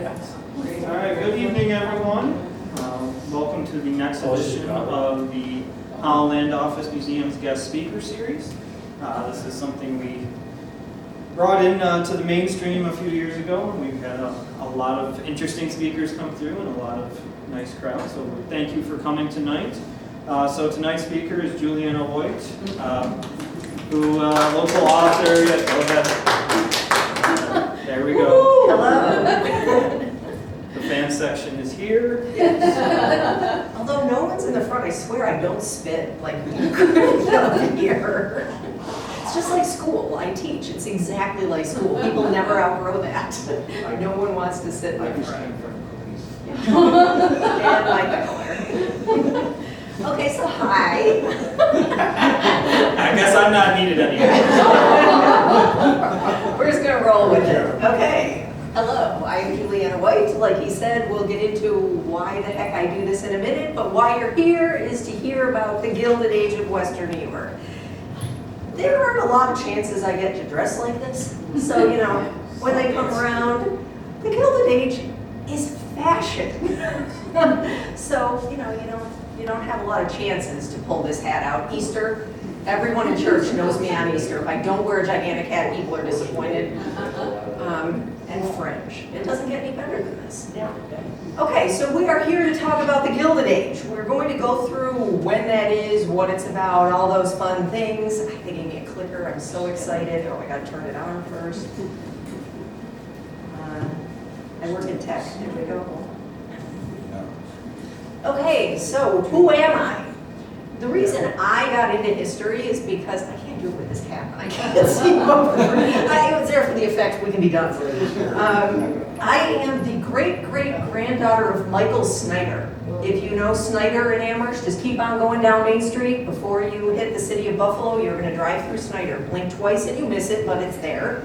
All right, good evening, everyone. Welcome to the next edition of the Holland Land Office Museum's Guest Speaker Series. This is something we brought in to the mainstream a few years ago, and we've had a lot of interesting speakers come through and a lot of nice crowds. So thank you for coming tonight. So tonight's speaker is Julianna Woite, who local author. Go ahead. There we go. Hello. The fan section is here. Although no one's in the front, I swear I don't spit like you couldn't up here. It's just like school. I teach. It's exactly like school. People never outgrow that. No one wants to sit in the front. And my color. Okay, so hi. I guess I'm not needed anymore. We're just gonna roll with it. Okay. Hello, I'm Julianna Woite. Like he said, we'll get into why the heck I do this in a minute, but why you're here is to hear about the Gilded Age of Western New York. There aren't a lot of chances I get to dress like this. So, you know, when they come around, the Gilded Age is fashion. So, you don't have a lot of chances to pull this hat out. Easter, everyone in church knows me on Easter. If I don't wear a gigantic hat, people are disappointed. And fringe. It doesn't get any better than this. Yeah. Okay, so we are here to talk about the Gilded Age. We're going to go through when that is, what it's about, all those fun things. They gave me a clicker. I'm so excited. Oh, I got to turn it on first. I work in tech. There we go. Okay, so who am I? The reason I got into history is because I can't do it with this hat. I can't see over. It was there for the effect. We can be done. I am the great-great-granddaughter of Michael Snyder. If you know Snyder in Amherst, just keep on going down Main Street. Before you hit the city of Buffalo, you're going to drive through Snyder. Blink twice and you miss it, but it's there.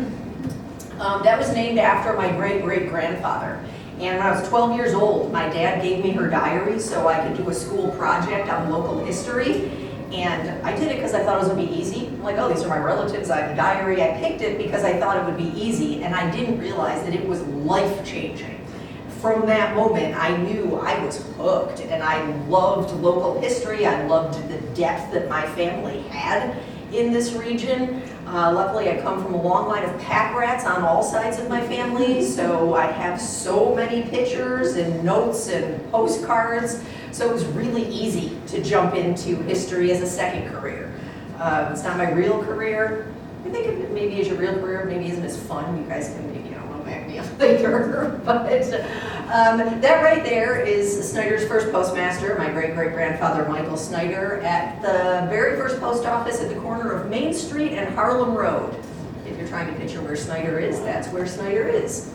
That was named after my great-great-grandfather. And when I was 12 years old, my dad gave me her diary so I could do a school project on local history. And I did it because I thought it was going to be easy. I'm like, oh, these are my relatives, I have a diary. I picked it because I thought it would be easy, and I didn't realize that it was life-changing. From that moment, I knew I was hooked, and I loved local history. I loved the depth that my family had in this region. Luckily, I come from a long line of pack rats on all sides of my family, so I have so many pictures and notes and postcards, so it was really easy to jump into history as a second career. It's not my real career. I think it maybe is your real career, maybe isn't as fun. You guys can maybe, back me up later. But that right there is Snyder's first postmaster, my great-great-grandfather Michael Snyder, at the very first post office at the corner of Main Street and Harlem Road. If you're trying to picture where Snyder is, that's where Snyder is.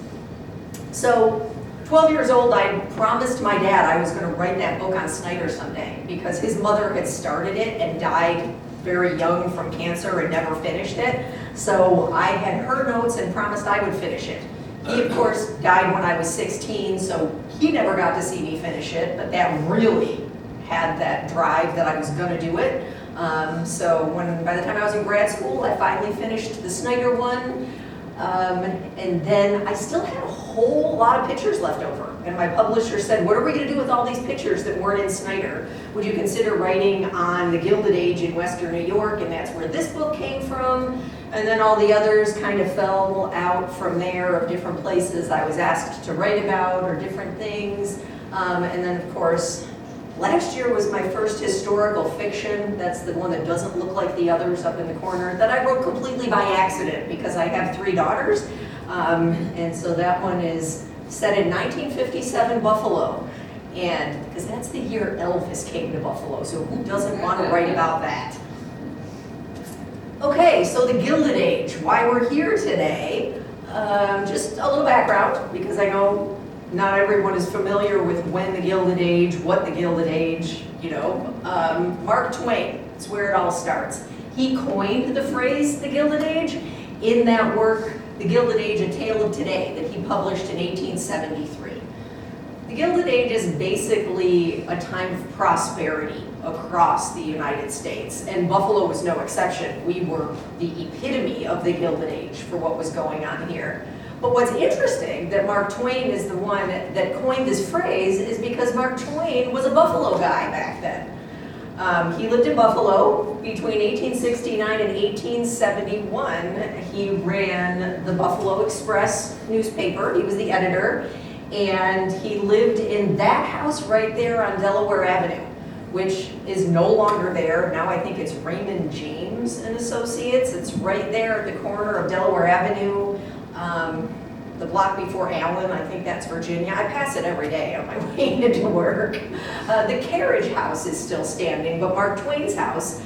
So, 12 years old, I promised my dad I was going to write that book on Snyder someday because his mother had started it and died very young from cancer and never finished it. So I had her notes and promised I would finish it. He, of course, died when I was 16, so he never got to see me finish it, but that really had that drive that I was going to do it. So by the time I was in grad school, I finally finished the Snyder one, and then I still had a whole lot of pictures left over. And my publisher said, what are we going to do with all these pictures that weren't in Snyder? Would you consider writing on the Gilded Age in Western New York? And that's where this book came from. And then all the others kind of fell out from there of different places I was asked to write about or different things. And then, of course, last year was my first historical fiction. That's the one that doesn't look like the others up in the corner that I wrote completely by accident because I have 3 daughters. And so that one is set in 1957 Buffalo. And because that's the year Elvis came to Buffalo. So who doesn't want to write about that? Okay, so the Gilded Age, why we're here today. Just a little background, because I know not everyone is familiar with when the Gilded Age, what the Gilded Age, Mark Twain, that's where it all starts. He coined the phrase, the Gilded Age, in that work, The Gilded Age, A Tale of Today, that he published in 1873. The Gilded Age is basically a time of prosperity across the United States, and Buffalo was no exception. We were the epitome of the Gilded Age for what was going on here. But what's interesting that Mark Twain is the one that coined this phrase is because Mark Twain was a Buffalo guy back then. He lived in Buffalo between 1869 and 1871. He ran the Buffalo Express newspaper. He was the editor, and he lived in that house right there on Delaware Avenue, which is no longer there. Now I think it's Raymond James and Associates. It's right there at the corner of Delaware Avenue, the block before Allen. I think that's Virginia. I pass it every day on my way into work. The carriage house is still standing, but Mark Twain's house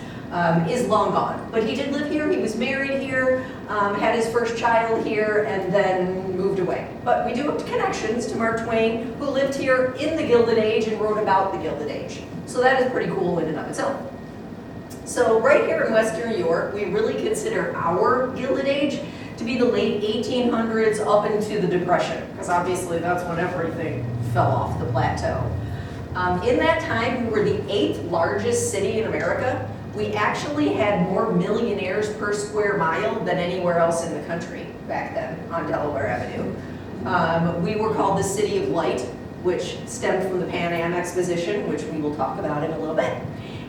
is long gone. But he did live here. He was married here, had his first child here, and then moved away. But we do have connections to Mark Twain, who lived here in the Gilded Age and wrote about the Gilded Age. So that is pretty cool in and of itself. So right here in Western York, we really consider our Gilded Age to be the late 1800s up into the Depression, because obviously that's when everything fell off the plateau. In that time, we were the 8th largest city in America. We actually had more millionaires per square mile than anywhere else in the country back then on Delaware Avenue. We were called the City of Light, which stemmed from the Pan Am Exposition, which we will talk about in a little bit.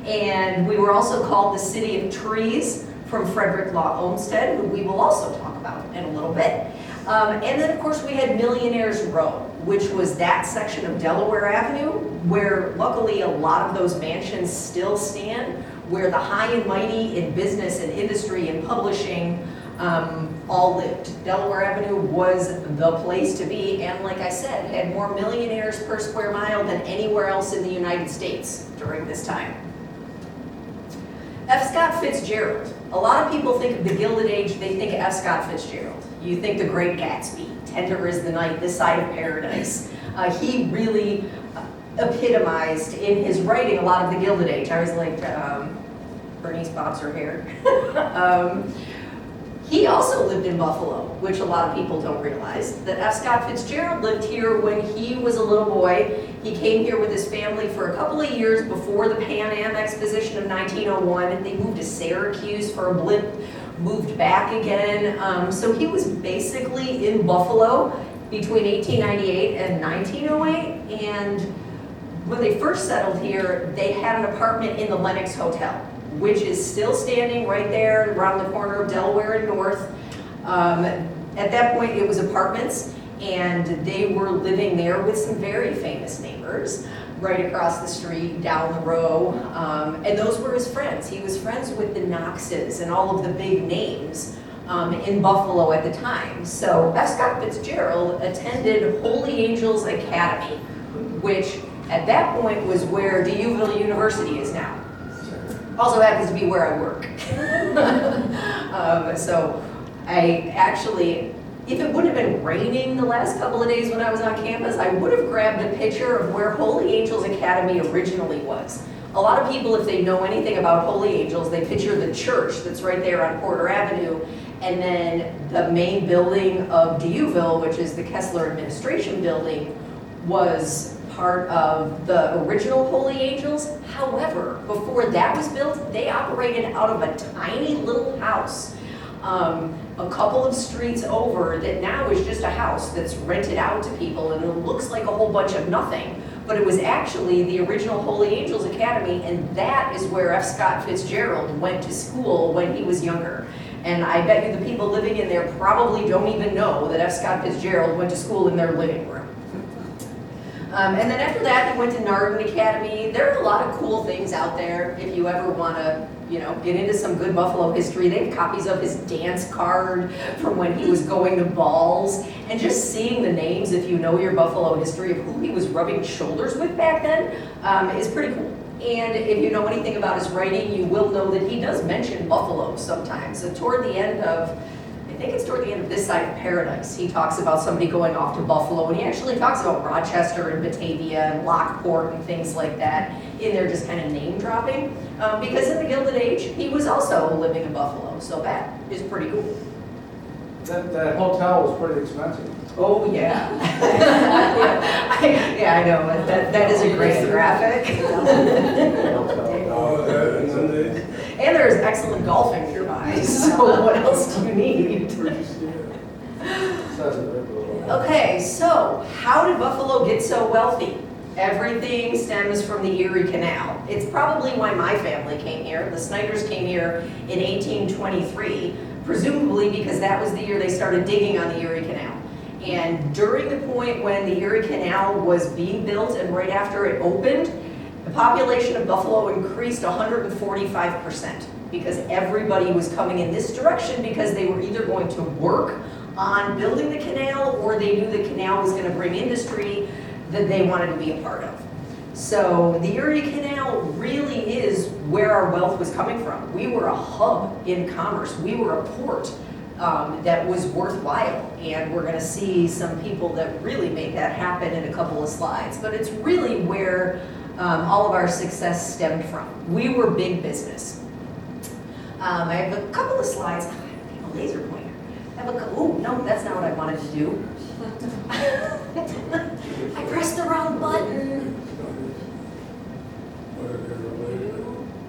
And we were also called the City of Trees from Frederick Law Olmsted, who we will also talk about in a little bit. And then, of course, we had Millionaires Row, which was that section of Delaware Avenue where, luckily, a lot of those mansions still stand, where the high and mighty in business and industry and publishing all lived. Delaware Avenue was the place to be, and like I said, had more millionaires per square mile than anywhere else in the United States during this time. F. Scott Fitzgerald. A lot of people think of the Gilded Age, they think of F. Scott Fitzgerald. You think The Great Gatsby, Tender is the Night, This Side of Paradise. He really epitomized in his writing a lot of the Gilded Age. I was like, Bernice bobs her hair. He also lived in Buffalo, which a lot of people don't realize, that F. Scott Fitzgerald lived here when he was a little boy. He came here with his family for a couple of years before the Pan Am Exposition of 1901. They moved to Syracuse for a blip, moved back again. So he was basically in Buffalo between 1898 and 1908. And when they first settled here, they had an apartment in the Lenox Hotel, which is still standing right there around the corner of Delaware and North. At that point, it was apartments, and they were living there with some very famous neighbors right across the street, down the row, and those were his friends. He was friends with the Knoxes and all of the big names in Buffalo at the time. So F. Scott Fitzgerald attended Holy Angels Academy, which at that point was where DeUville University is now. Also happens to be where I work. So I actually, if it wouldn't have been raining the last couple of days when I was on campus, I would have grabbed a picture of where Holy Angels Academy originally was. A lot of people, if they know anything about Holy Angels, they picture the church that's right there on Porter Avenue, and then the main building of DeUville, which is the Kessler Administration Building, was part of the original Holy Angels. However, before that was built, they operated out of a tiny little house a couple of streets over that now is just a house that's rented out to people, and it looks like a whole bunch of nothing. But it was actually the original Holy Angels Academy, and that is where F. Scott Fitzgerald went to school when he was younger. And I bet you the people living in there probably don't even know that F. Scott Fitzgerald went to school in their living room. And then after that, he went to Narden Academy. There are a lot of cool things out there if you ever want to, get into some good Buffalo history. They have copies of his dance card from when he was going to balls. And just seeing the names, if you know your Buffalo history of who he was rubbing shoulders with back then, is pretty cool. And if you know anything about his writing, you will know that he does mention Buffalo sometimes. So toward the end of, I think it's toward the end of This Side of Paradise, he talks about somebody going off to Buffalo, and he actually talks about Rochester and Batavia and Lockport and things like that in there, just kind of name dropping. Because in the Gilded Age, he was also living in Buffalo, so that is pretty cool. That hotel was pretty expensive. Oh, yeah. Yeah, I know. That is a great graphic. And there's excellent golfing nearby, so what else do you need? So Okay, so how did Buffalo get so wealthy? Everything stems from the Erie Canal. It's probably why my family came here. The Snyders came here in 1823, presumably because that was the year they started digging on the Erie Canal. And during the point when the Erie Canal was being built and right after it opened, the population of Buffalo increased 145% because everybody was coming in this direction because they were either going to work on building the canal or they knew the canal was going to bring industry that they wanted to be a part of. So the Erie Canal really is where our wealth was coming from. We were a hub in commerce. We were a port that was worthwhile. And we're going to see some people that really made that happen in a couple of slides. But it's really where all of our success stemmed from. We were big business. I have a couple of slides. I have a laser pointer. I have a, oh, no, that's not what I wanted to do. I pressed the wrong button.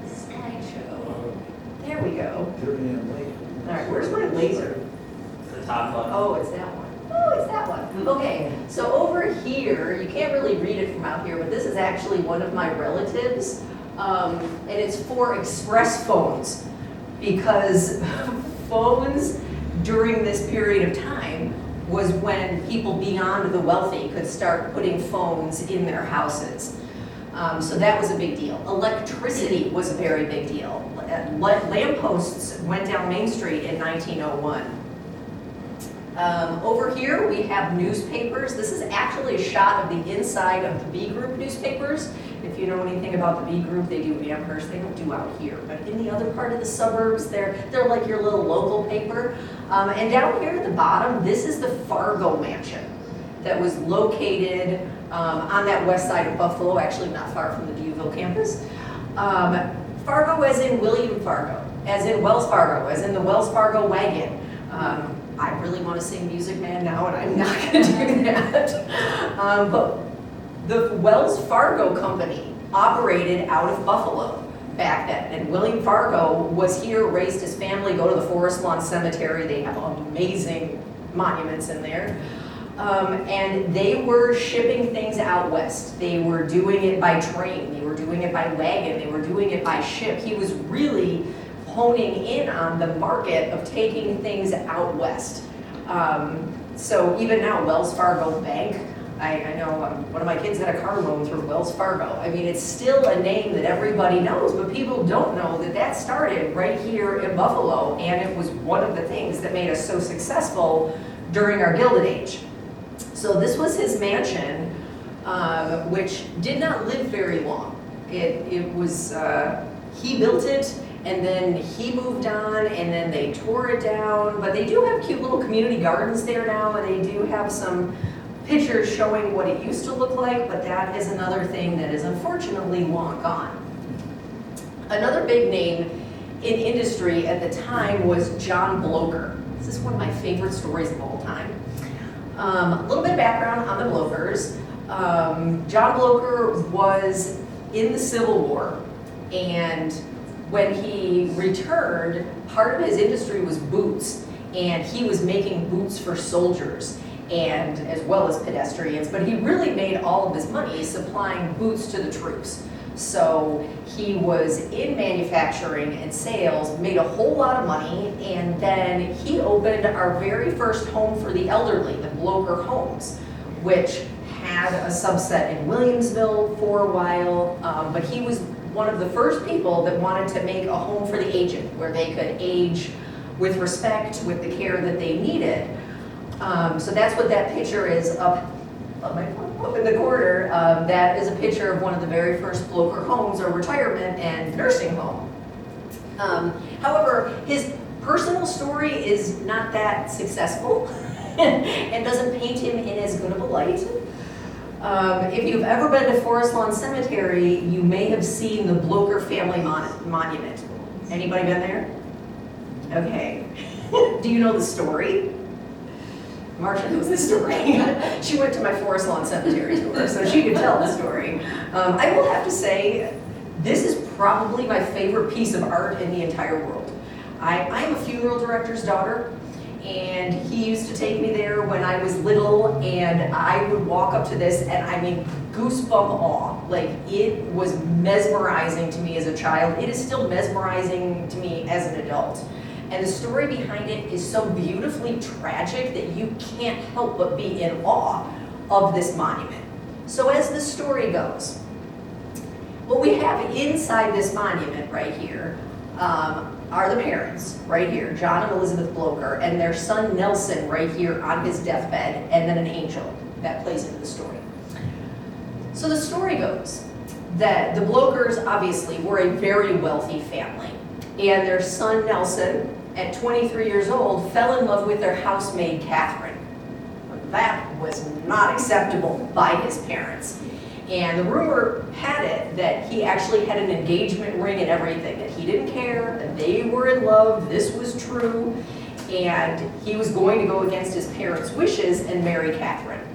Slideshow. There we go. All right, where's my laser? The top button. Oh, it's that one. Oh, it's that one. Okay, so over here, you can't really read it from out here, but this is actually one of my relatives. And it's for express phones, because phones during this period of time was when people beyond the wealthy could start putting phones in their houses. So that was a big deal. Electricity was a very big deal. Lampposts went down Main Street in 1901. Over here we have newspapers. This is actually a shot of the inside of the B Group newspapers. If you know anything about the B Group, they do Amherst. They don't do out here, but in the other part of the suburbs, they're like your little local paper. And down here at the bottom, this is the Fargo Mansion that was located on that west side of Buffalo, actually not far from the Viewville campus. Fargo as in William Fargo, as in Wells Fargo, as in the Wells Fargo wagon. I really want to sing Music Man now, and I'm not going to do that. But the Wells Fargo Company operated out of Buffalo back then. And William Fargo was here, raised his family, go to the Forest Lawn Cemetery. They have amazing monuments in there. And they were shipping things out west. They were doing it by train. They were doing it by wagon. They were doing it by ship. He was really honing in on the market of taking things out west. So even now, Wells Fargo Bank, I know one of my kids had a car loan through Wells Fargo. I mean, it's still a name that everybody knows, but people don't know that that started right here in Buffalo, and it was one of the things that made us so successful during our Gilded Age. So this was his mansion, which did not live very long. It was, he built it, and then he moved on, and then they tore it down. But they do have cute little community gardens there now, and they do have some pictures showing what it used to look like, but that is another thing that is unfortunately long gone. Another big name in industry at the time was John Blocher. This is one of my favorite stories of all time. A little bit of background on the Blochers. John Blocher was in the Civil War, and when he returned, part of his industry was boots, and he was making boots for soldiers and as well as pedestrians, but he really made all of his money supplying boots to the troops. So he was in manufacturing and sales, made a whole lot of money, and then he opened our very first home for the elderly, the Blocher Homes, which had a subset in Williamsville for a while, but he was one of the first people that wanted to make a home for the aged, where they could age with respect, with the care that they needed. So that's what that picture is up in the corner. That is a picture of one of the very first Blocher homes, or retirement and nursing home. However, his personal story is not that successful and doesn't paint him in as good of a light. If you've ever been to Forest Lawn Cemetery, you may have seen the Blocher family monument. Anybody been there? Okay. Do you know the story? Marcia knows the story. She went to my Forest Lawn Cemetery tour, so she could tell the story. I will have to say, this is probably my favorite piece of art in the entire world. I am a funeral director's daughter, And he used to take me there when I was little, and I would walk up to this, and I mean, goosebump awe. Like, it was mesmerizing to me as a child. It is still mesmerizing to me as an adult. And the story behind it is so beautifully tragic that you can't help but be in awe of this monument. So as the story goes, what we have inside this monument right here are the parents, right here, John and Elizabeth Blocher, and their son Nelson right here on his deathbed, and then an angel that plays into the story. So the story goes that the Blochers obviously were a very wealthy family, and their son Nelson, at 23 years old, fell in love with their housemaid Catherine. That was not acceptable by his parents. And the rumor had it that he actually had an engagement ring and everything, that he didn't care, that they were in love, this was true, and he was going to go against his parents' wishes and marry Catherine.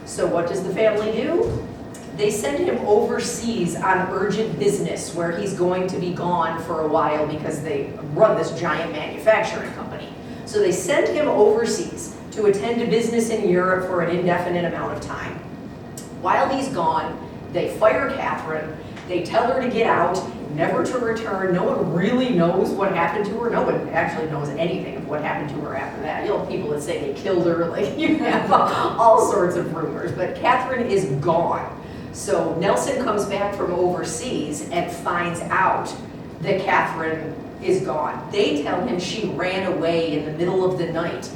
So what does the family do? They send him overseas on urgent business where he's going to be gone for a while because they run this giant manufacturing company. So they send him overseas to attend to business in Europe for an indefinite amount of time. While he's gone, they fire Catherine, they tell her to get out, never to return. No one really knows what happened to her. No one actually knows anything of what happened to her after that. You know, people that say they killed her, like you have all sorts of rumors, but Catherine is gone. So Nelson comes back from overseas and finds out that Catherine is gone. They tell him she ran away in the middle of the night.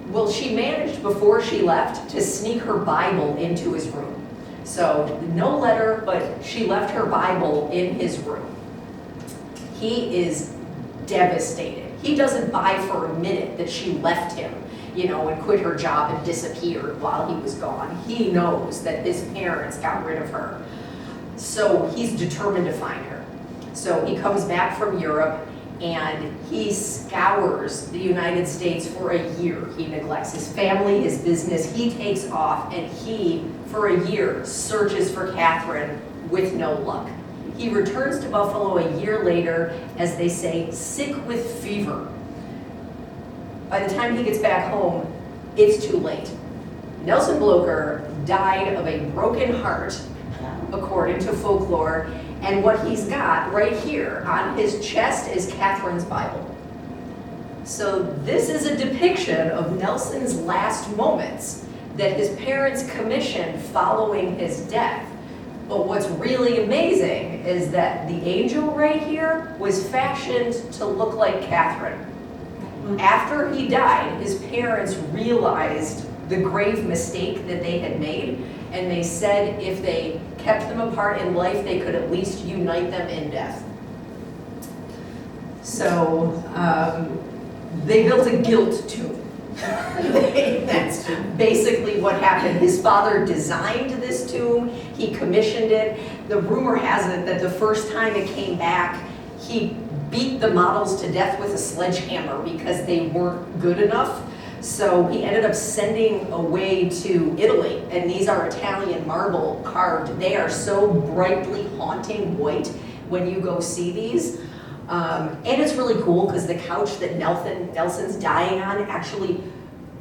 Well, she managed before she left to sneak her Bible into his room. So no letter, but she left her Bible in his room. He is devastated. He doesn't buy for a minute that she left him, you know, and quit her job and disappeared while he was gone. He knows that his parents got rid of her. So he's determined to find her. So he comes back from Europe and he scours the United States for a year. He neglects his family, his business. He takes off and he, for a year, searches for Catherine with no luck. He returns to Buffalo a year later, as they say, sick with fever. By the time he gets back home, it's too late. Nelson Blocher died of a broken heart, according to folklore, and what he's got right here on his chest is Catherine's Bible. So this is a depiction of Nelson's last moments that his parents commissioned following his death. But what's really amazing is that the angel right here was fashioned to look like Catherine. After he died, his parents realized the grave mistake that they had made, and they said if they kept them apart in life, they could at least unite them in death. So they built a guilt tomb. That's basically what happened. His father designed this tomb, he commissioned it. The rumor has it that the first time it came back, he beat the models to death with a sledgehammer because they weren't good enough. So he ended up sending away to Italy, and these are Italian marble carved. They are so brightly haunting white when you go see these. And it's really cool because the couch that Nelson's dying on actually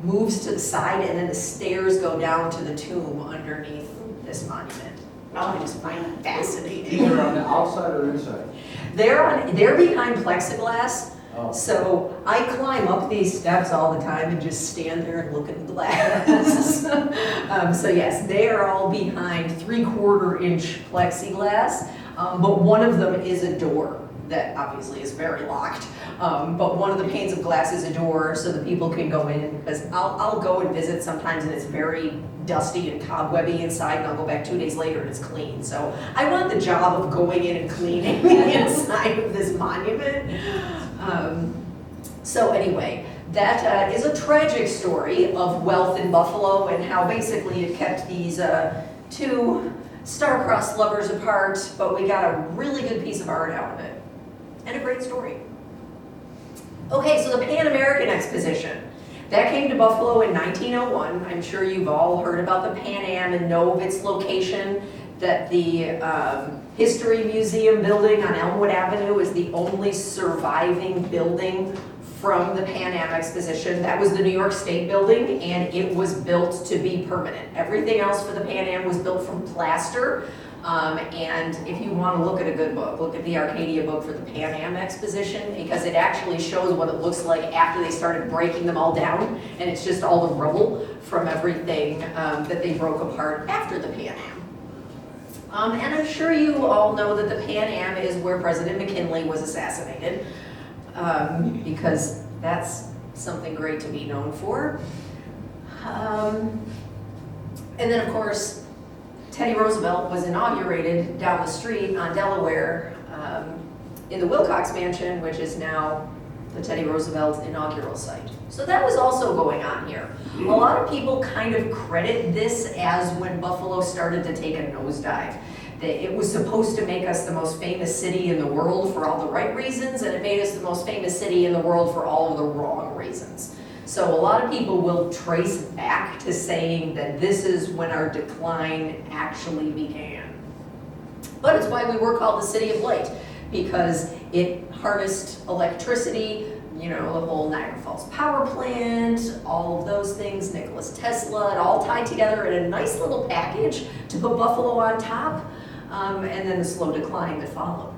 moves to the side, and then the stairs go down to the tomb underneath this monument. I just find it fascinating. These are on the outside or inside? They're behind plexiglass. Oh. So I climb up these steps all the time and just stand there and look at the glass. So yes, they are all behind 3/4 inch plexiglass, but one of them is a door that obviously is very locked. But one of the panes of glass is a door so that people can go in, because I'll go and visit sometimes and it's very dusty and cobwebby inside, and I'll go back 2 days later and it's clean. So I want the job of going in and cleaning the inside of this monument. So anyway, that is a tragic story of wealth in Buffalo and how basically it kept these two star-crossed lovers apart, but we got a really good piece of art out of it. And a great story. Okay, so the Pan American Exposition. That came to Buffalo in 1901. I'm sure you've all heard about the Pan Am and know of its location, that the History Museum building on Elmwood Avenue is the only surviving building from the Pan Am Exposition. That was the New York State building, and it was built to be permanent. Everything else for the Pan Am was built from plaster. And if you want to look at a good book, look at the Arcadia book for the Pan Am Exposition, because it actually shows what it looks like after they started breaking them all down, and it's just all the rubble from everything that they broke apart after the Pan Am. And I'm sure you all know that the Pan Am is where President McKinley was assassinated, because that's something great to be known for. And then, of course, Teddy Roosevelt was inaugurated down the street on Delaware in the Wilcox Mansion, which is now the Teddy Roosevelt inaugural site. So that was also going on here. A lot of people kind of credit this as when Buffalo started to take a nosedive. That it was supposed to make us the most famous city in the world for all the right reasons, and it made us the most famous city in the world for all of the wrong reasons. So a lot of people will trace back to saying that this is when our decline actually began. But it's why we were called the City of Light, because it harnessed electricity, you know, the whole Niagara Falls power plant, all of those things, Nikola Tesla, it all tied together in a nice little package to put Buffalo on top, and then the slow decline that followed.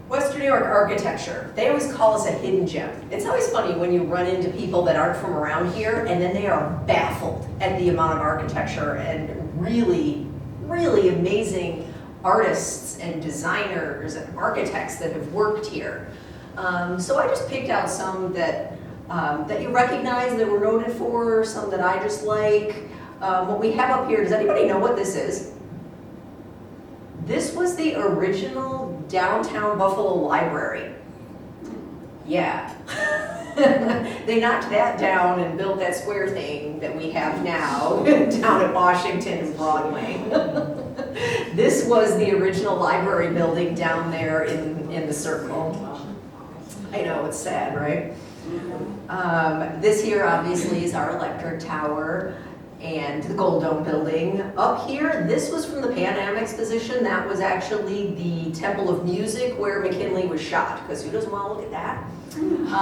Western New York architecture, they always call us a hidden gem. It's always funny when you run into people that aren't from around here and then they are baffled at the amount of architecture and really, really amazing artists and designers and architects that have worked here. So I just picked out some that you recognize that we're noted for, some that I just like. What we have up here, does anybody know what this is? This was the original downtown Buffalo library. Yeah. They knocked that down and built that square thing that we have now down at Washington and Broadway. This was the original library building down there in the circle. I know, it's sad, right? This here obviously is our electric tower and the Gold Dome building. Up here, this was from the Pan Am Exposition. That was actually the Temple of Music where McKinley was shot, because who doesn't want to look at that?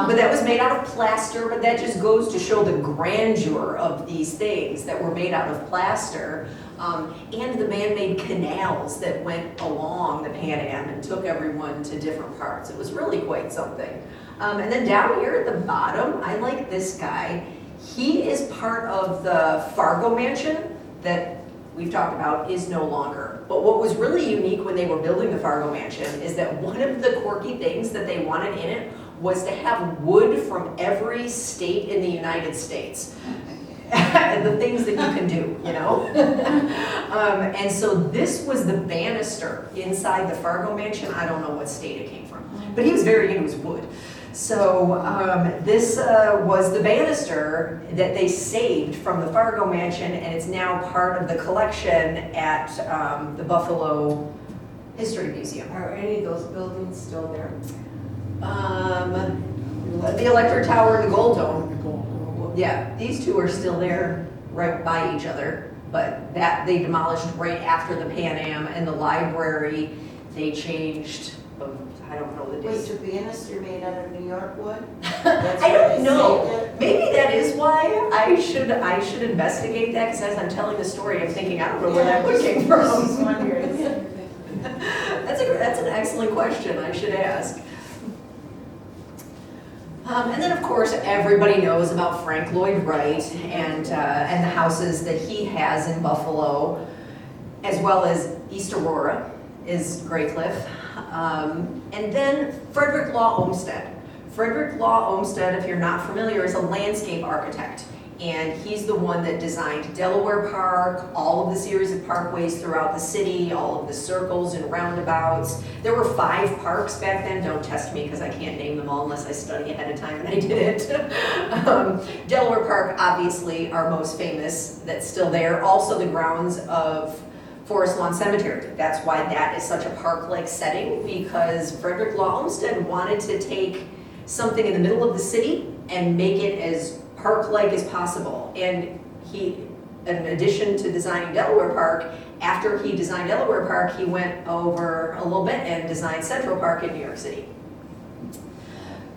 But that was made out of plaster, but that just goes to show the grandeur of these things that were made out of plaster, and the man-made canals that went along the Pan Am and took everyone to different parts. It was really quite something. And then down here at the bottom, I like this guy. He is part of the Fargo Mansion that we've talked about is no longer. But what was really unique when they were building the Fargo Mansion is that one of the quirky things that they wanted in it was to have wood from every state in the United States. And the things that you can do, you know? And so this was the banister inside the Fargo Mansion. I don't know what state it came from, but he was very into his wood. So this was the banister that they saved from the Fargo Mansion, and it's now part of the collection at the Buffalo History Museum. Are any of those buildings still there? The Electric Tower and the Gold Dome. Yeah, these two are still there right by each other, but that they demolished right after the Pan Am, and the library, they changed, I don't know the Wait, dates. the banister made out of New York wood? I don't know. Maybe that is why I should investigate that, because as I'm telling the story, I'm thinking, I don't know where that wood came from. That's an excellent question, I should ask. And then, of course, everybody knows about Frank Lloyd Wright and the houses that he has in Buffalo, as well as East Aurora is Grey Cliff. And then Frederick Law Olmsted. Frederick Law Olmsted, if you're not familiar, is a landscape architect. And he's the one that designed Delaware Park, all of the series of parkways throughout the city, all of the circles and roundabouts. There were 5 parks back then. Don't test me because I can't name them all unless I study ahead of time, and I didn't. Delaware Park, obviously, our most famous, that's still there. Also the grounds of Forest Lawn Cemetery. That's why that is such a park-like setting, because Frederick Law Olmsted wanted to take something in the middle of the city and make it as park-like as possible. And he, in addition to designing Delaware Park, after he designed Delaware Park, he went over a little bit and designed Central Park in New York City.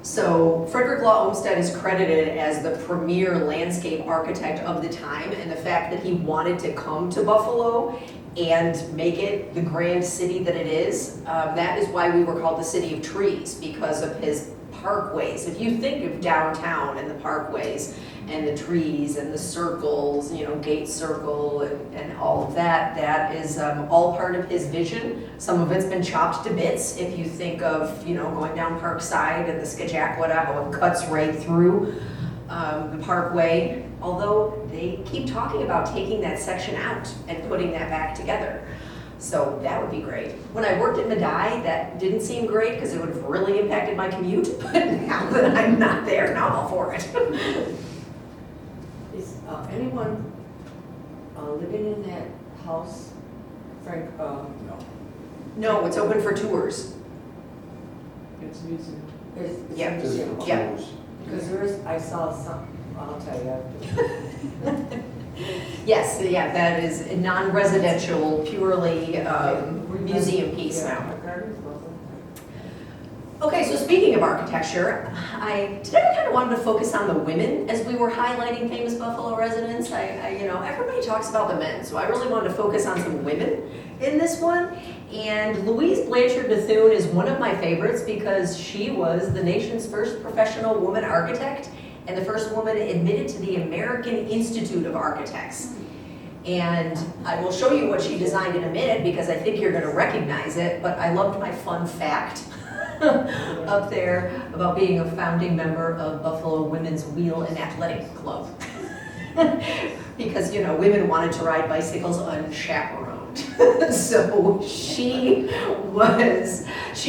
So Frederick Law Olmsted is credited as the premier landscape architect of the time, and the fact that he wanted to come to Buffalo and make it the grand city that it is, that is why we were called the City of Trees, because of his parkways. If you think of downtown and the parkways and the trees and the circles, you know, Gate Circle and all of that, that is all part of his vision. Some of it's been chopped to bits. If you think of, you know, going down Parkside and the Skajakwada, how it cuts right through the parkway. Although they keep talking about taking that section out and putting that back together. So that would be great. When I worked at Madai, that didn't seem great because it would have really impacted my commute. But now that I'm not there, now I'm all for it. Is anyone living in that house, Frank? No. No, it's open for tours. It's a museum. It's Yeah. a museum. Yeah. Because there is, I saw some, I'll tell you after. Yes, yeah, that is non-residential, purely museum piece Yeah, now. our garden's lovely. Okay, so speaking of architecture, today I kind of wanted to focus on the women as we were highlighting famous Buffalo residents. You know, everybody talks about the men, so I really wanted to focus on some women in this one. And Louise Blanchard Bethune is one of my favorites because she was the nation's first professional woman architect and the first woman admitted to the American Institute of Architects. And I will show you what she designed in a minute because I think you're going to recognize it, but I loved my fun fact up there about being a founding member of Buffalo Women's Wheel and Athletic Club. Because, you know, women wanted to ride bicycles unchaperoned. So she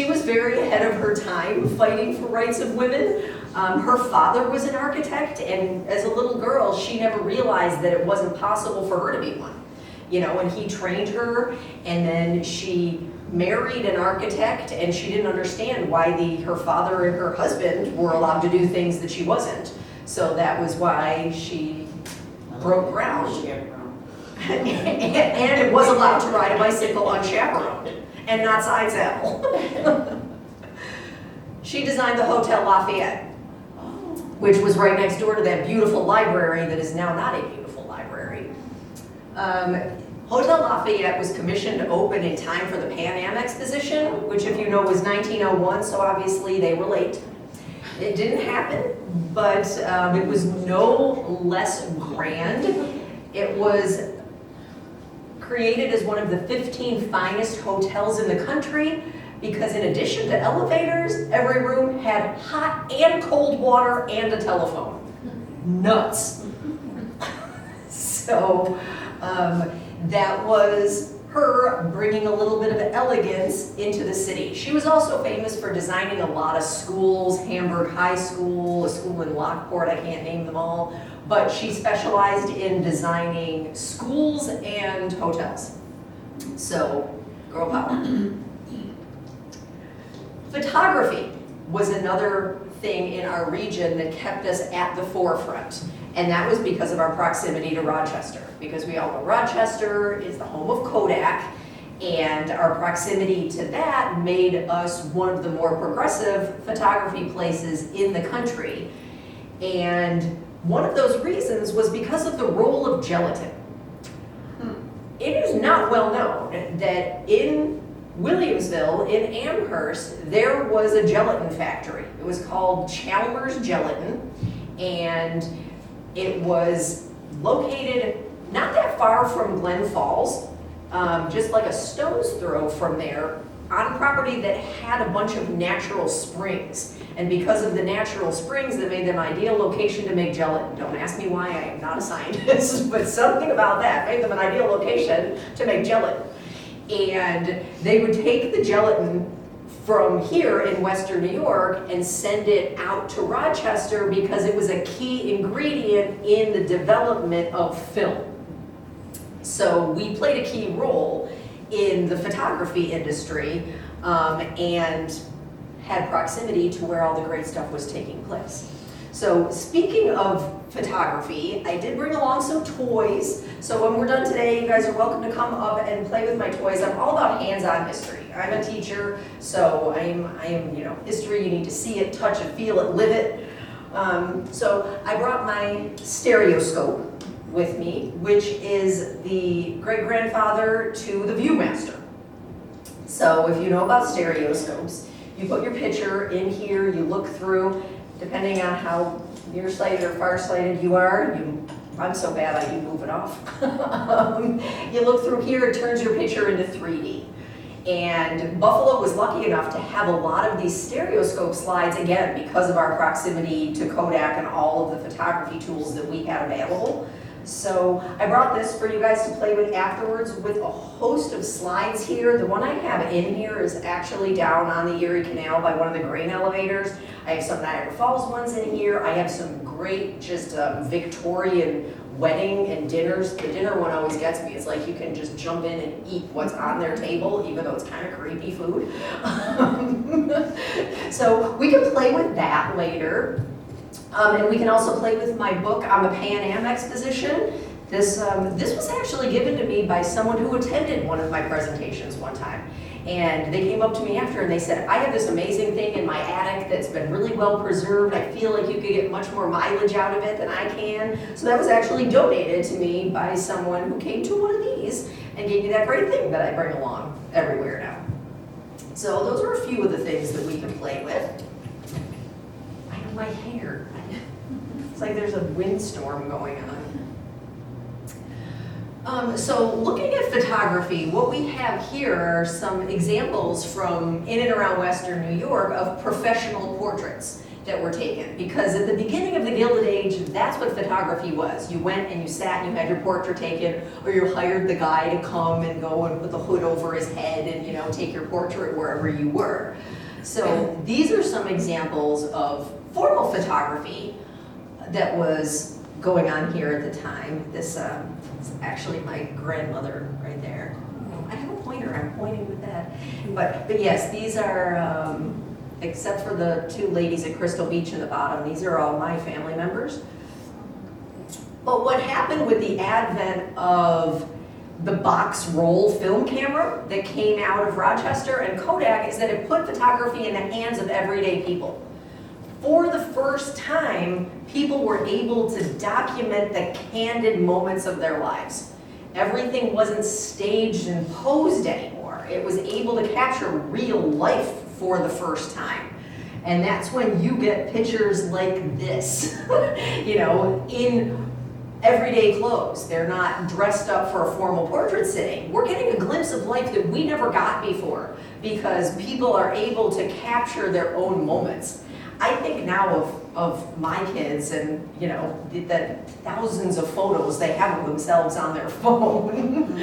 was very ahead of her time fighting for rights of women. Her father was an architect, and as a little girl, she never realized that it wasn't possible for her to be one. You know, and he trained her, and then she married an architect, and she didn't understand why her father and her husband were allowed to do things that she wasn't. So that was why she broke ground. And it was allowed to ride a bicycle unchaperoned and not side saddle. She designed the Hotel Lafayette, which was right next door to that beautiful library that is now not a beautiful library. Hotel Lafayette was commissioned to open in time for the Pan Am Exposition, which, if you know, was 1901, so obviously they were late. It didn't happen, but it was no less grand. It was created as one of the 15 finest hotels in the country because in addition to elevators, every room had hot and cold water and a telephone. Nuts. So that was her bringing a little bit of elegance into the city. She was also famous for designing a lot of schools, Hamburg High School, a school in Lockport, I can't name them all, but she specialized in designing schools and hotels. So, girl power. Photography was another thing in our region that kept us at the forefront. And that was because of our proximity to Rochester. Because we all know Rochester is the home of Kodak, and our proximity to that made us one of the more progressive photography places in the country. And one of those reasons was because of the role of gelatin. It is not well known that in Williamsville, in Amherst, there was a gelatin factory. It was called Chalmers Gelatin, and it was located not that far from Glen Falls, just like a stone's throw from there, on property that had a bunch of natural springs. And because of the natural springs, that made them ideal location to make gelatin. Don't ask me why, I am not a scientist, but something about that made them an ideal location to make gelatin. And they would take the gelatin from here in Western New York and send it out to Rochester because it was a key ingredient in the development of film. So we played a key role in the photography industry and had proximity to where all the great stuff was taking place. So speaking of photography, I did bring along some toys. So when we're done today, you guys are welcome to come up and play with my toys. I'm all about hands-on history. I'm a teacher, so I am, you know, history, you need to see it, touch it, feel it, live it. So I brought my stereoscope with me, which is the great-grandfather to the Viewmaster. So if you know about stereoscopes, you put your picture in here, you look through, depending on how nearsighted or farsighted you are, I'm so bad I do move it off. You look through here, it turns your picture into 3D. And Buffalo was lucky enough to have a lot of these stereoscope slides, again, because of our proximity to Kodak and all of the photography tools that we had available. So I brought this for you guys to play with afterwards with a host of slides here. The one I have in here is actually down on the Erie Canal by one of the grain elevators. I have some Niagara Falls ones in here. I have some great just Victorian wedding and dinners. The dinner one always gets me. It's like you can just jump in and eat what's on their table, even though it's kind of creepy food. So we can play with that later. And we can also play with my book on the Pan Am exposition. This was actually given to me by someone who attended one of my presentations one time. And they came up to me after and they said, I have this amazing thing in my attic that's been really well preserved. I feel like you could get much more mileage out of it than I can. So that was actually donated to me by someone who came to one of these and gave me that great thing that I bring along everywhere now. So those are a few of the things that we can play with. I know my hair. It's like there's a windstorm going on. So looking at photography, what we have here are some examples from in and around Western New York of professional portraits that were taken. Because at the beginning of the Gilded Age, that's what photography was. You went and you sat and you had your portrait taken, or you hired the guy to come and go and put the hood over his head and, you know, take your portrait wherever you were. So these are some examples of formal photography that was going on here at the time. This is actually my grandmother right there. I have a pointer, I'm pointing with that. But yes, these are, except for the two ladies at Crystal Beach in the bottom, these are all my family members. But what happened with the advent of the box roll film camera that came out of Rochester and Kodak is that it put photography in the hands of everyday people. For the first time, people were able to document the candid moments of their lives. Everything wasn't staged and posed anymore. It was able to capture real life for the first time. And that's when you get pictures like this, you know, in everyday clothes. They're not dressed up for a formal portrait sitting. We're getting a glimpse of life that we never got before because people are able to capture their own moments. I think now of my kids and, you know, the thousands of photos they have of themselves on their phone,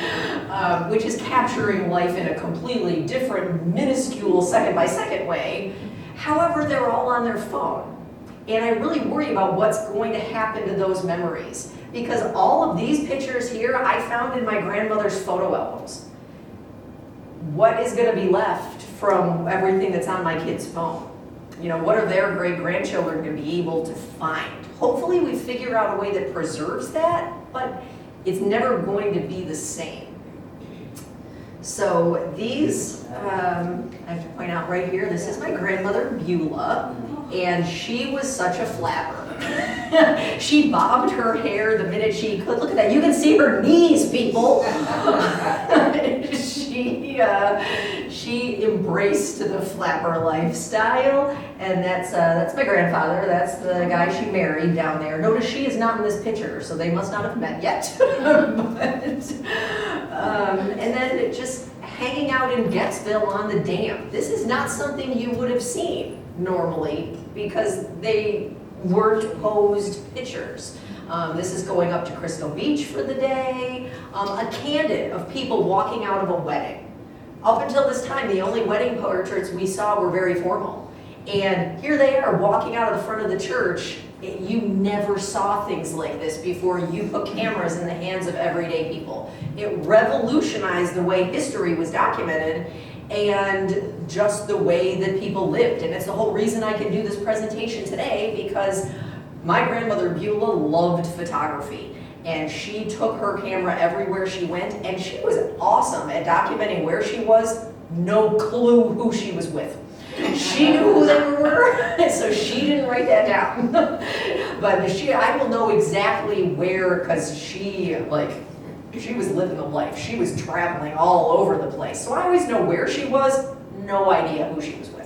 which is capturing life in a completely different, minuscule, second-by-second way. However, they're all on their phone. And I really worry about what's going to happen to those memories. Because all of these pictures here I found in my grandmother's photo albums. What is going to be left from everything that's on my kid's phone? You know, what are their great-grandchildren going to be able to find? Hopefully we figure out a way that preserves that, but it's never going to be the same. So these, I have to point out right here, this is my grandmother, Beulah, and she was such a flapper. She bobbed her hair the minute she could. Look at that, you can see her knees, people. She embraced the flapper lifestyle, and that's my grandfather. That's the guy she married down there. Notice she is not in this picture, so they must not have met yet. And then just hanging out in Gettsville on the dam. This is not something you would have seen normally because they weren't posed pictures. This is going up to Crystal Beach for the day. A candid of people walking out of a wedding. Up until this time, the only wedding portraits we saw were very formal. And here they are walking out of the front of the church. You never saw things like this before you put cameras in the hands of everyday people. It revolutionized the way history was documented and just the way that people lived. And it's the whole reason I can do this presentation today because My grandmother Beulah loved photography, and she took her camera everywhere she went, and she was awesome at documenting where she was, no clue who she was with. She knew who they were, so she didn't write that down. But I will know exactly where, because she was living a life. She was traveling all over the place. So I always know where she was, no idea who she was with.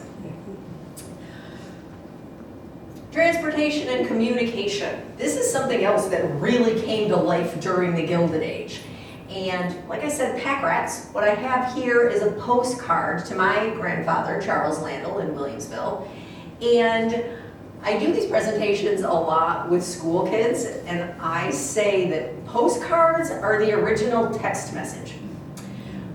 Transportation and communication. This is something else that really came to life during the Gilded Age. And like I said, pack rats. What I have here is a postcard to my grandfather, Charles Landell in Williamsville. And I do these presentations a lot with school kids, and I say that postcards are the original text message.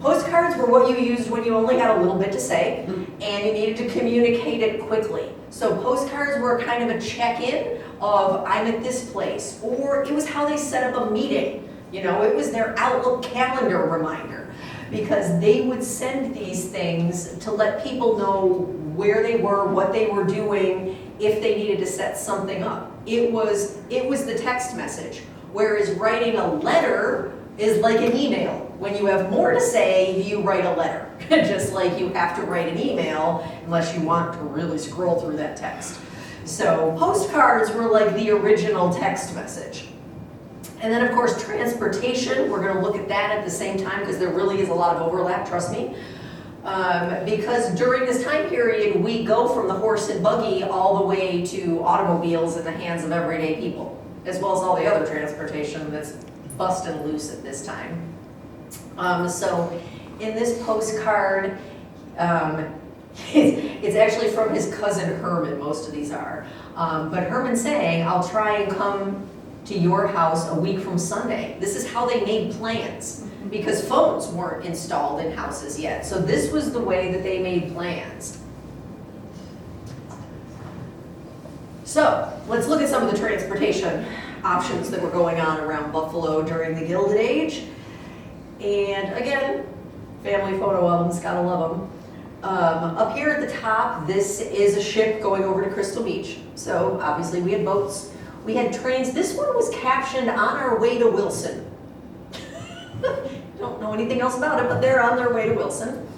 Postcards were what you used when you only had a little bit to say, and you needed to communicate it quickly. So postcards were kind of a check-in of, I'm at this place, or it was how they set up a meeting. You know, it was their Outlook calendar reminder, because they would send these things to let people know where they were, what they were doing, if they needed to set something up. It was the text message, whereas writing a letter is like an email. When you have more to say, you write a letter, just like you have to write an email unless you want to really scroll through that text. So postcards were like the original text message. And then of course transportation, we're going to look at that at the same time because there really is a lot of overlap, trust me. Because during this time period, we go from the horse and buggy all the way to automobiles in the hands of everyday people, as well as all the other transportation that's busting loose at this time. So in this postcard, it's actually from his cousin Herman, most of these are. But Herman saying, I'll try and come to your house a week from Sunday. This is how they made plans, because phones weren't installed in houses yet. So this was the way that they made plans. So let's look at some of the transportation options that were going on around Buffalo during the Gilded Age. And again, family photo albums, gotta love them. Up here at the top, this is a ship going over to Crystal Beach. So obviously we had boats, we had trains. This one was captioned on our way to Wilson. Don't know anything else about it, but they're on their way to Wilson.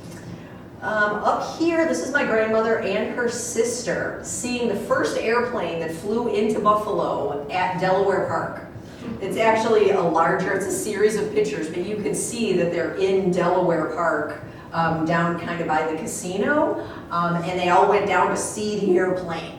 Up here, this is my grandmother and her sister seeing the first airplane that flew into Buffalo at Delaware Park. It's actually it's a series of pictures, but you can see that they're in Delaware Park, down kind of by the casino, and they all went down to see the airplane.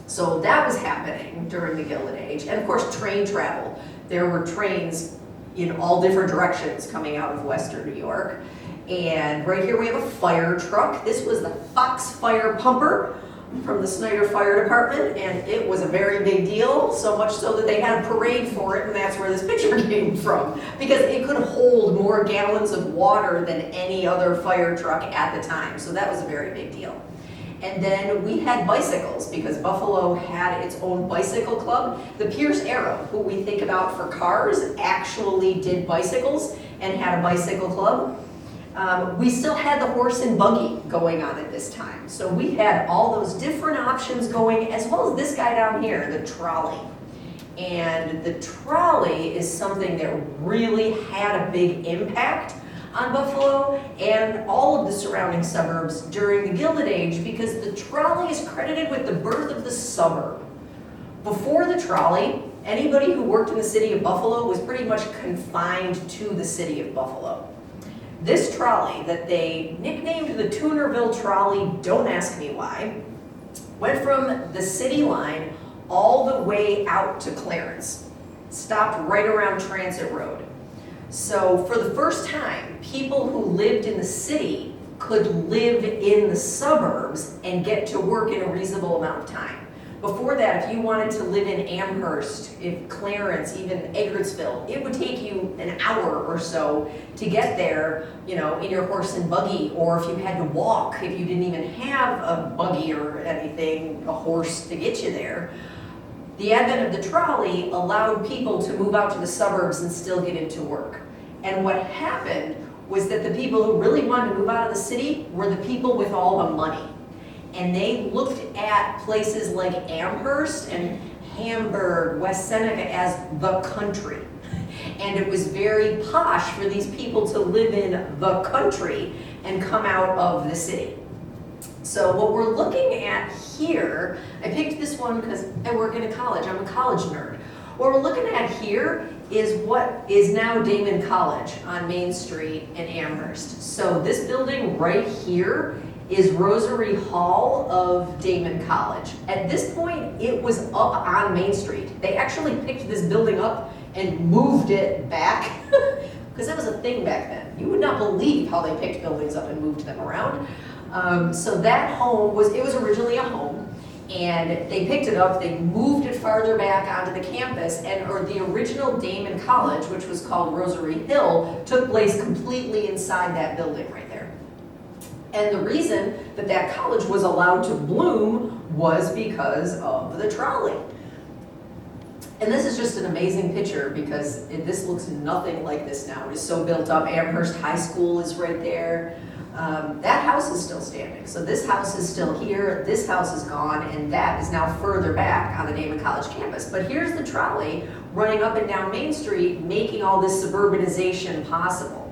So that was happening during the Gilded Age. And of course, train travel. There were trains in all different directions coming out of Western New York. And right here we have a fire truck. This was the Fox Fire Pumper from the Snyder Fire Department, and it was a very big deal, so much so that they had a parade for it, and that's where this picture came from, because it could hold more gallons of water than any other fire truck at the time, so that was a very big deal. And then we had bicycles, because Buffalo had its own bicycle club. The Pierce Arrow, who we think about for cars, actually did bicycles and had a bicycle club. We still had the horse and buggy going on at this time. So we had all those different options going, as well as this guy down here, the trolley. And the trolley is something that really had a big impact on Buffalo and all of the surrounding suburbs during the Gilded Age, because the trolley is credited with the birth of the suburb. Before the trolley, anybody who worked in the city of Buffalo was pretty much confined to the city of Buffalo. This trolley that they nicknamed the Toonerville Trolley, don't ask me why, went from the city line all the way out to Clarence, stopped right around Transit Road. So for the first time, people who lived in the city could live in the suburbs and get to work in a reasonable amount of time. Before that, if you wanted to live in Amherst, Clarence, even Edwardsville, it would take you an hour or so to get there, you know, in your horse and buggy, or if you had to walk, if you didn't even have a buggy or anything, a horse to get you there. The advent of the trolley allowed people to move out to the suburbs and still get into work. And what happened was that the people who really wanted to move out of the city were the people with all the money. And they looked at places like Amherst and Hamburg, West Seneca as the country. And it was very posh for these people to live in the country and come out of the city. So what we're looking at here, I picked this one because I work in a college, I'm a college nerd. What we're looking at here is what is now Damon College on Main Street in Amherst. So this building right here is Rosary Hall of Damon College. At this point, it was up on Main Street. They actually picked this building up and moved it back, because that was a thing back then. You would not believe how they picked buildings up and moved them around. So that home was originally a home, and they picked it up, they moved it farther back onto the campus, or the original Damon College, which was called Rosary Hill, took place completely inside that building right there. And the reason that that college was allowed to bloom was because of the trolley. And this is just an amazing picture because this looks nothing like this now. It is so built up. Amherst High School is right there. That house is still standing. So this house is still here, this house is gone, and that is now further back on the Damon College campus. But here's the trolley running up and down Main Street, making all this suburbanization possible.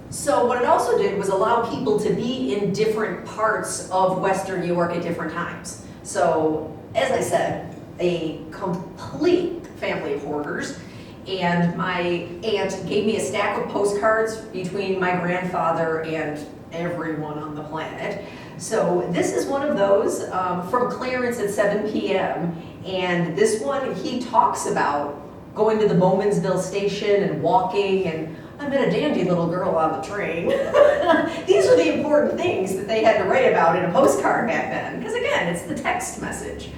So what it also did was allow people to be in different parts of Western New York at different times. So, as I said, a complete family of hoarders, and my aunt gave me a stack of postcards between my grandfather and everyone on the planet. So this is one of those from Clarence at 7 p.m. And this one, he talks about going to the Bowmansville station and walking, and I met a dandy little girl on the train. These are the important things that they had to write about in a postcard back then, because again, it's the text message.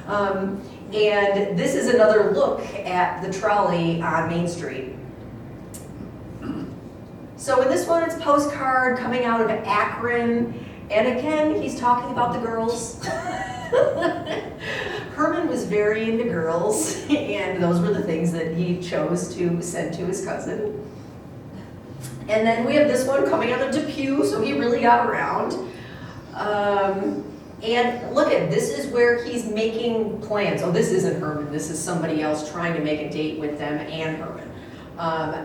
And this is another look at the trolley on Main Street. So in this one, it's postcard coming out of Akron. And again, he's talking about the girls. Herman was very into girls, and those were the things that he chose to send to his cousin. And then we have this one coming out of Depew, so he really got around. And look at, this is where he's making plans. Oh, this isn't Herman, this is somebody else trying to make a date with them and Herman.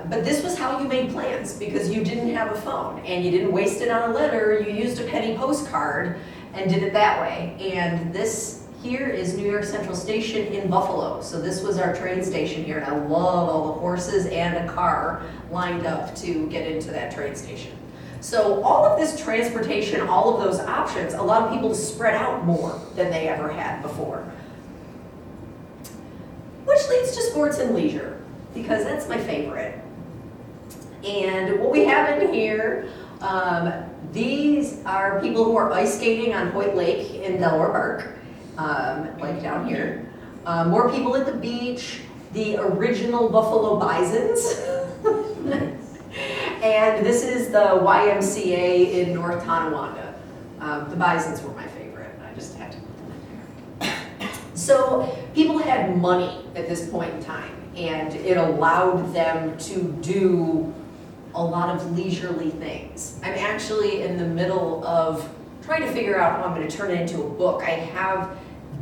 But this was how you made plans, because you didn't have a phone and you didn't waste it on a letter, you used a penny postcard and did it that way. And this here is New York Central Station in Buffalo. So this was our train station here, and I love all the horses and a car lined up to get into that train station. So all of this transportation, all of those options, allowed people to spread out more than they ever had before. Which leads to sports and leisure, because that's my favorite. And what we have in here, these are people who are ice skating on Hoyt Lake in Delaware Park, like down here. More people at the beach, the original Buffalo Bisons. And this is the YMCA in North Tonawanda. The Bisons were my favorite. I just had to put them in there. So people had money at this point in time, and it allowed them to do a lot of leisurely things. I'm actually in the middle of trying to figure out how I'm going to turn it into a book. I have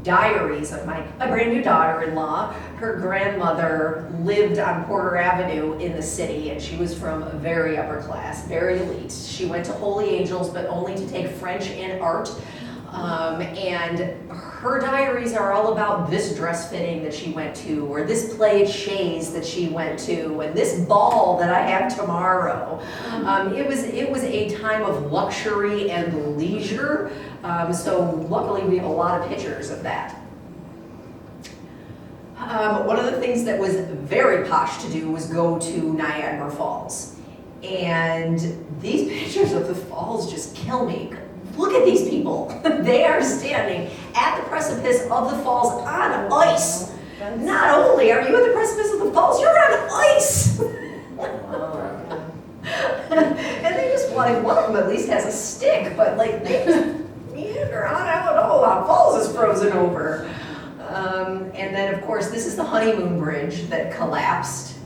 diaries of my brand new daughter-in-law. Her grandmother lived on Porter Avenue in the city, and she was from a very upper class, very elite. She went to Holy Angels, but only to take French and art. And her diaries are all about this dress fitting that she went to, or this play at Shays that she went to, and this ball that I have tomorrow. It was a time of luxury and leisure. So luckily we have a lot of pictures of that. One of the things that was very posh to do was go to Niagara Falls. And these pictures of the falls just kill me. Look at these people. They are standing at the precipice of the falls on ice. Not only are you at the precipice of the falls, you're on ice. And they just, like, one of them at least has a stick, but like they just meander on out. Oh, the falls is frozen over. And then of course this is the Honeymoon Bridge that collapsed.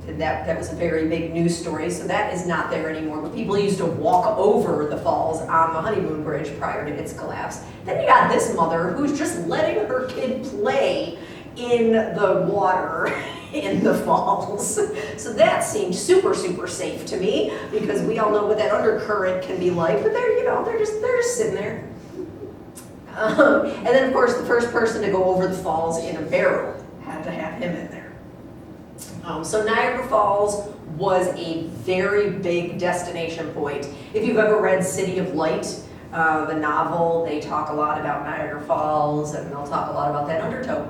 That was a very big news story, so that is not there anymore. But people used to walk over the falls on the Honeymoon Bridge prior to its collapse. Then you got this mother who's just letting her kid play in the water in the falls. So that seemed super, super safe to me, because we all know what that undercurrent can be like, but they're, you know, they're just sitting there. And then of course the first person to go over the falls in a barrel had to have him in there. So Niagara Falls was a very big destination point. If you've ever read City of Light, the novel, they talk a lot about Niagara Falls, and they'll talk a lot about that undertow.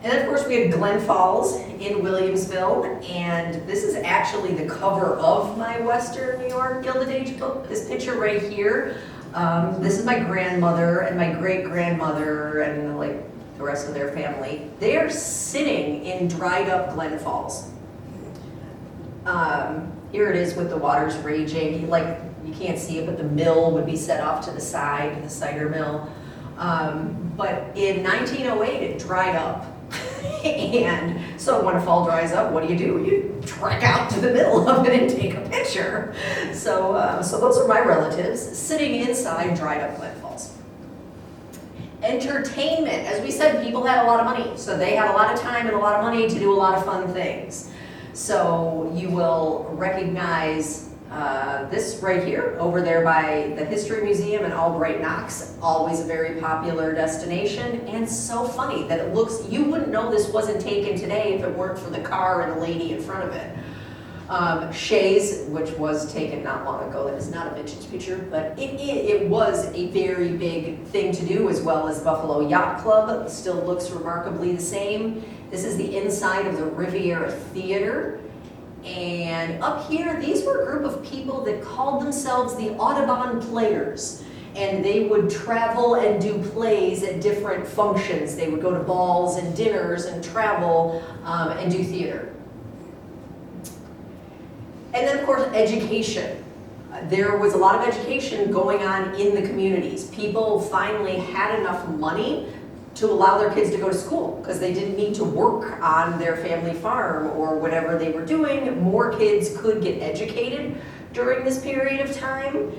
And then of course we had Glen Falls in Williamsville, and this is actually the cover of my Western New York Gilded Age book. This picture right here, this is my grandmother and my great-grandmother and like the rest of their family. They are sitting in dried up Glen Falls. Here it is with the waters raging. Like, you can't see it, but the mill would be set off to the side, the cider mill. But in 1908, it dried up. And so when a fall dries up, what do? You trek out to the middle of it and take a picture. So those are my relatives sitting inside dried up Glen Falls. Entertainment, as we said, people had a lot of money, so they had a lot of time and a lot of money to do a lot of fun things. So you will recognize this right here, over there by the History Museum in Albright Knox, always a very popular destination, and so funny that it looks, you wouldn't know this wasn't taken today if it weren't for the car and the lady in front of it. Shays, which was taken not long ago, that is not a vintage picture, but it was a very big thing to do, as well as Buffalo Yacht Club, still looks remarkably the same. This is the inside of the Riviera Theater. And up here, these were a group of people that called themselves the Audubon Players. And they would travel and do plays at different functions. They would go to balls and dinners and travel and do theater. And then of course, education. There was a lot of education going on in the communities. People finally had enough money to allow their kids to go to school because they didn't need to work on their family farm or whatever they were doing. More kids could get educated during this period of time.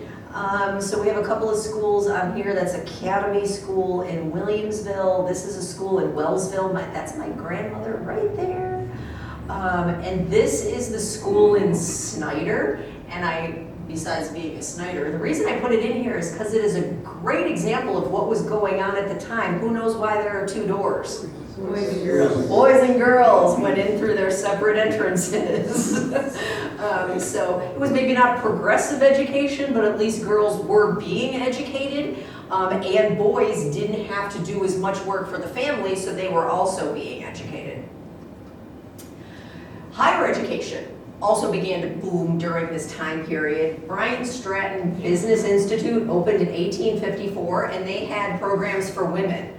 So we have a couple of schools on here. That's Academy School in Williamsville. This is a school in Wellsville. That's my grandmother right there. And this is the school in Snyder. And besides being a Snyder, the reason I put it in here is because it is a great example of what was going on at the time. Who knows why there are two doors? Boys and girls. Boys and girls went in through their separate entrances. So it was maybe not progressive education, but at least girls were being educated, and boys didn't have to do as much work for the family, so they were also being educated. Higher education also began to boom during this time period. Bryan Stratton Business Institute opened in 1854, and they had programs for women.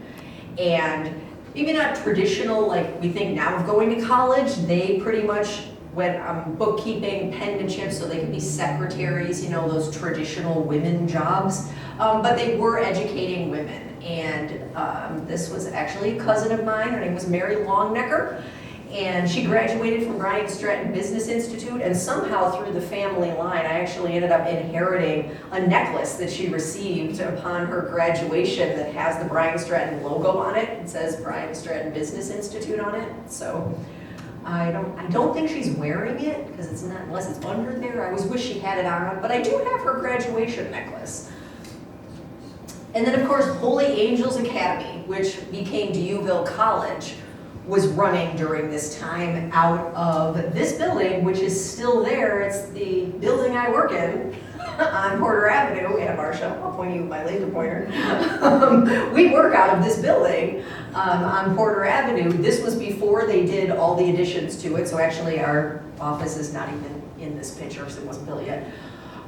And maybe not traditional like we think now of going to college. They pretty much went bookkeeping, penmanship, so they could be secretaries, you know, those traditional women jobs. But they were educating women. And this was actually a cousin of mine. Her name was Mary Longnecker. And she graduated from Bryan Stratton Business Institute, and somehow through the family line, I actually ended up inheriting a necklace that she received upon her graduation that has the Bryan Stratton logo on it. It says Bryan Stratton Business Institute on it. So I don't think she's wearing it, because it's not, unless it's under there. I always wish she had it on, but I do have her graduation necklace. And then of course, Holy Angels Academy, which became Dieuville College, was running during this time out of this building, which is still there. It's the building I work in on Porter Avenue in Marshall. I'll point you with my laser pointer. We work out of this building on Porter Avenue. This was before they did all the additions to it, so actually our office is not even in this picture because it wasn't built yet.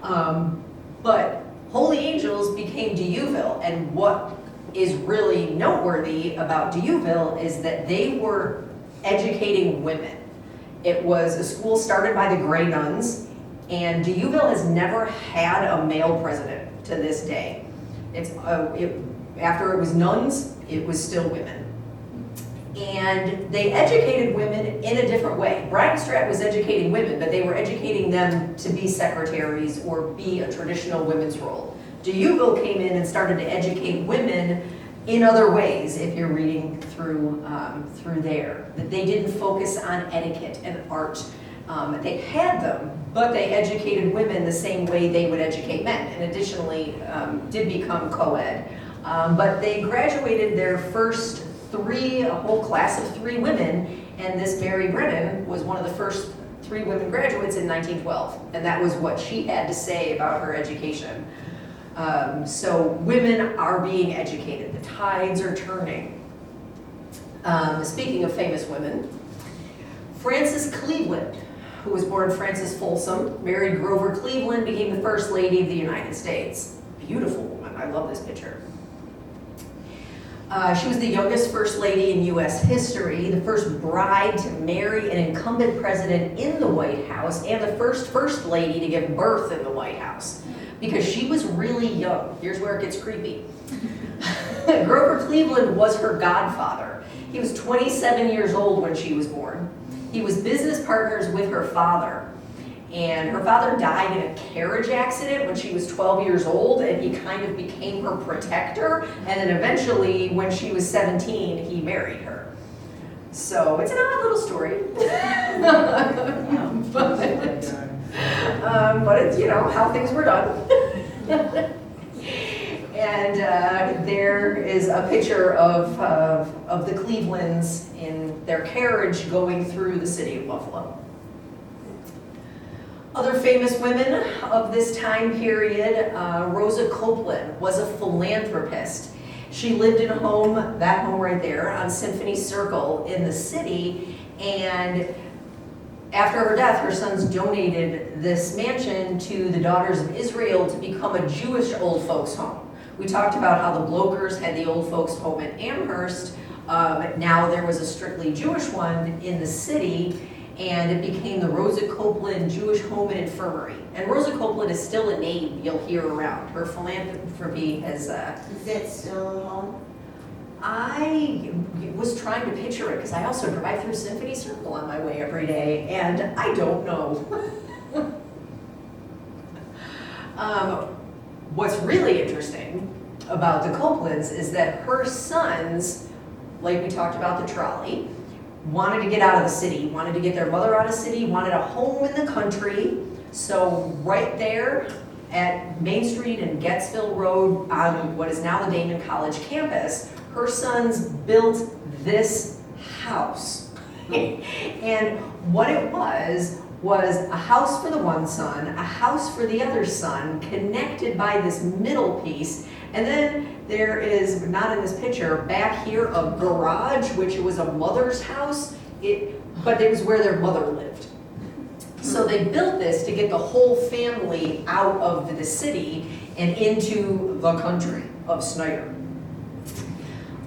But Holy Angels became Dieuville, and what is really noteworthy about Dieuville is that they were educating women. It was a school started by the Grey Nuns, and Dieuville has never had a male president to this day. After it was nuns, it was still women. And they educated women in a different way. Brian Stratt was educating women, but they were educating them to be secretaries or be a traditional women's role. DeUgo came in and started to educate women in other ways, if you're reading through there. That they didn't focus on etiquette and art. They had them, but they educated women the same way they would educate men, and additionally did become co-ed. But they graduated their first a whole class of 3 women, and this Mary Brennan was one of the first 3 women graduates in 1912, and that was what she had to say about her education. So women are being educated, the tides are turning. Speaking of famous women, Frances Cleveland, who was born Frances Folsom, married Grover Cleveland, became the First Lady of the United States. Beautiful woman, I love this picture. She was the youngest First Lady in U.S. history, the first bride to marry an incumbent president in the White House, and the first First Lady to give birth in the White House, because she was really young. Here's where it gets creepy. Grover Cleveland was her godfather. He was 27 years old when she was born. He was business partners with her father. And her father died in a carriage accident when she was 12 years old, and he kind of became her protector. And then eventually, when she was 17, he married her. So it's an odd little story. But it's, you know, how things were done. And there is a picture of the Clevelands in their carriage going through the city of Buffalo. Other famous women of this time period, Rosa Copeland was a philanthropist. She lived in a home, that home right there, on Symphony Circle in the city, and after her death, her sons donated this mansion to the Daughters of Israel to become a Jewish old folks home. We talked about how the Blokers had the old folks home at Amherst. Now there was a strictly Jewish one in the city, and it became the Rosa Copeland Jewish Home and Infirmary. And Rosa Copeland is still a name you'll hear around. Her philanthropy has... Is it still a home? I was trying to picture it because I also drive through Symphony Circle on my way every day, and I don't know. What's really interesting about the Copelands is that her sons, like we talked about the trolley, wanted to get out of the city, wanted to get their mother out of the city, wanted a home in the country. So right there at Main Street and Gettsville Road on what is now the Damon College campus, her sons built this house. And what it was a house for the one son, a house for the other son, connected by this middle piece. And then there is, not in this picture, back here a garage, which was a mother's house, but it was where their mother lived. So they built this to get the whole family out of the city and into the country of Snyder.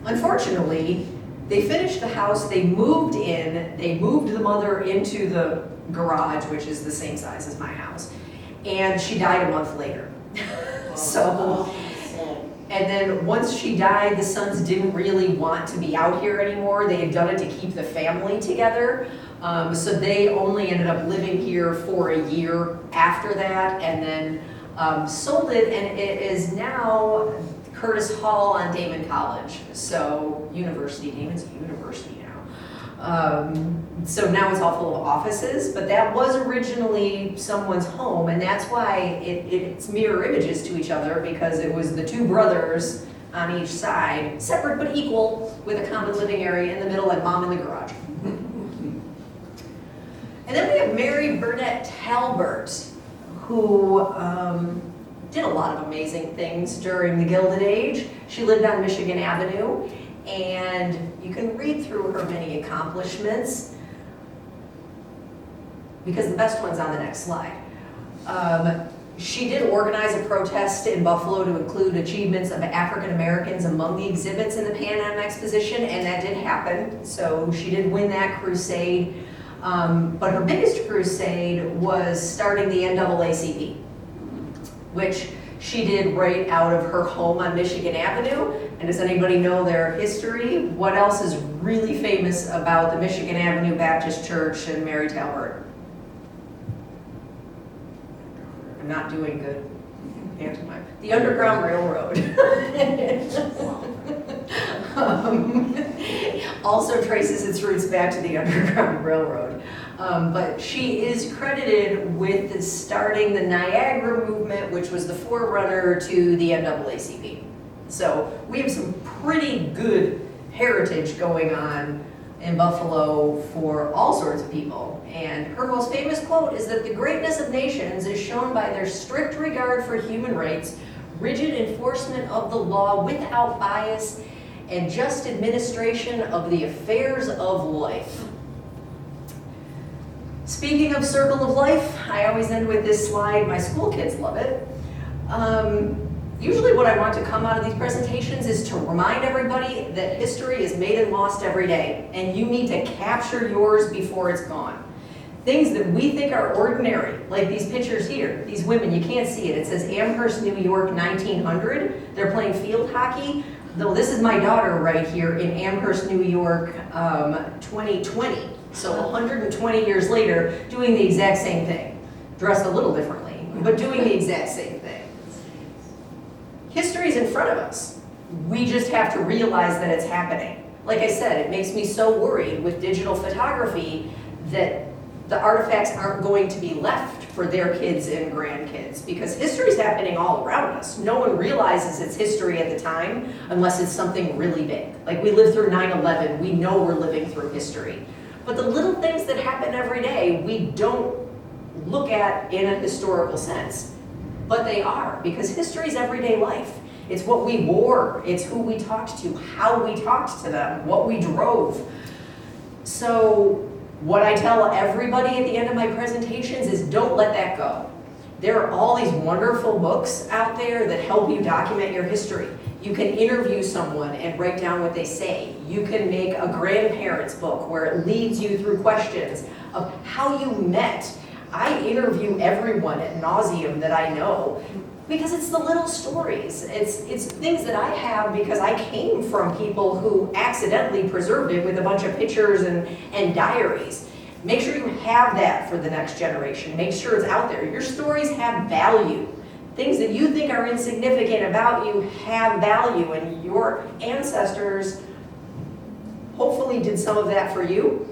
Unfortunately, they finished the house, they moved in, they moved the mother into the garage, which is the same size as my house, and she died a month later. And then once she died, the sons didn't really want to be out here anymore. They had done it to keep the family together. So they only ended up living here for a year after that, and then sold it, and it is now Curtis Hall on Damon College. So Damon's a university now. So now it's all full of offices, but that was originally someone's home, and that's why it's mirror images to each other, because it was the 2 brothers on each side, separate but equal, with a common living area in the middle and mom in the garage. And then we have Mary Burnett Talbert, who did a lot of amazing things during the Gilded Age. She lived on Michigan Avenue, and you can read through her many accomplishments, because the best one's on the next slide. She did organize a protest in Buffalo to include achievements of African Americans among the exhibits in the Pan Am Exposition, and that did happen. So she did win that crusade. But her biggest crusade was starting the NAACP, which she did right out of her home on Michigan Avenue. And does anybody know their history? What else is really famous about the Michigan Avenue Baptist Church and Mary Talbert? I'm not doing good. Pantomime. The Underground Railroad. Also traces its roots back to the Underground Railroad. But she is credited with starting the Niagara movement, which was the forerunner to the NAACP. So we have some pretty good heritage going on in Buffalo for all sorts of people. And her most famous quote is that the greatness of nations is shown by their strict regard for human rights, rigid enforcement of the law without bias, and just administration of the affairs of life. Speaking of circle of life, I always end with this slide. My school kids love it. Usually what I want to come out of these presentations is to remind everybody that history is made and lost every day, and you need to capture yours before it's gone. Things that we think are ordinary, like these pictures here, these women, you can't see it. It says Amherst, New York, 1900. They're playing field hockey. Though this is my daughter right here in Amherst, New York, 2020. So 120 years later, doing the exact same thing. Dressed a little differently, but doing the exact same thing. History's in front of us. We just have to realize that it's happening. Like I said, it makes me so worried with digital photography that the artifacts aren't going to be left for their kids and grandkids, because history's happening all around us. No one realizes it's history at the time unless it's something really big. Like we lived through 9/11, we know we're living through history. But the little things that happen every day, we don't look at in a historical sense. But they are, because history's everyday life. It's what we wore, it's who we talked to, how we talked to them, what we drove. So what I tell everybody at the end of my presentations is don't let that go. There are all these wonderful books out there that help you document your history. You can interview someone and write down what they say. You can make a grandparent's book where it leads you through questions of how you met. I interview everyone ad nauseum that I know because it's the little stories. It's things that I have because I came from people who accidentally preserved it with a bunch of pictures and diaries. Make sure you have that for the next generation. Make sure it's out there. Your stories have value. Things that you think are insignificant about you have value, and your ancestors hopefully did some of that for you.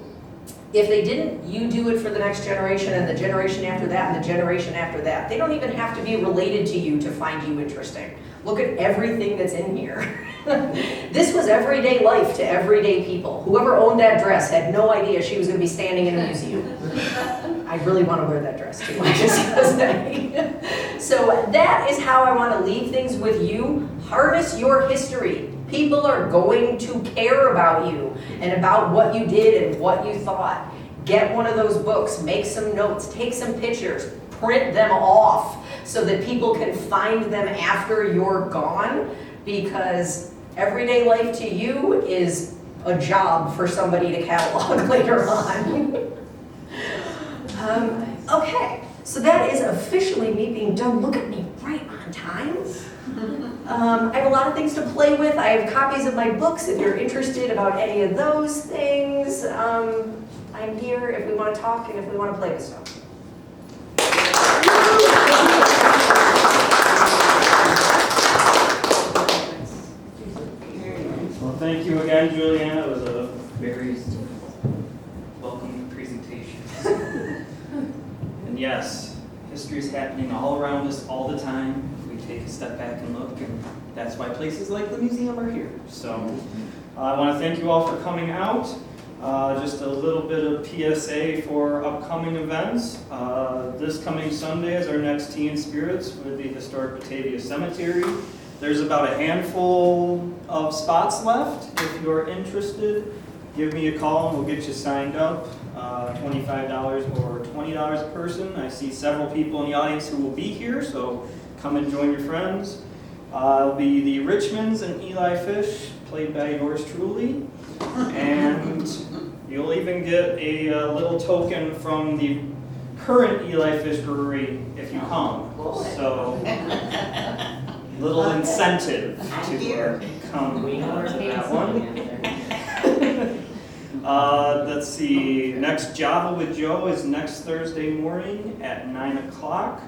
If they didn't, you do it for the next generation and the generation after that and the generation after that. They don't even have to be related to you to find you interesting. Look at everything that's in here. This was everyday life to everyday people. Whoever owned that dress had no idea she was going to be standing in a museum. I really want to wear that dress too, I just gotta say. So that is how I want to leave things with you. Harness your history. People are going to care about you and about what you did and what you thought. Get one of those books, make some notes, take some pictures, print them off so that people can find them after you're gone, because everyday life to you is a job for somebody to catalog later on. Okay, so that is officially me being done. Look at me, right on time. I have a lot of things to play with. I have copies of my books if you're interested about any of those things. I'm here if we want to talk and if we want to play with stuff. Well, thank you again, Julianna. It was a very welcoming presentation. And yes, history is happening all around us all the time. We take a step back and look, and that's why places like the museum are here. So I want to thank you all for coming out. Just a little bit of PSA for upcoming events. This coming Sunday is our next Tea and Spirits with the Historic Batavia Cemetery. There's about a handful of spots left. If you're interested, give me a call and we'll get you signed up. $25 or $20 a person. I see several people in the audience who will be here, so come and join your friends. It'll be the Richmonds and Eli Fish, played by yours truly. And you'll even get a little token from the current Eli Fish Brewery if you come. So, little incentive to come. come We know our to that hands. one. Let's see, next Java with Joe is next Thursday morning at 9 o'clock.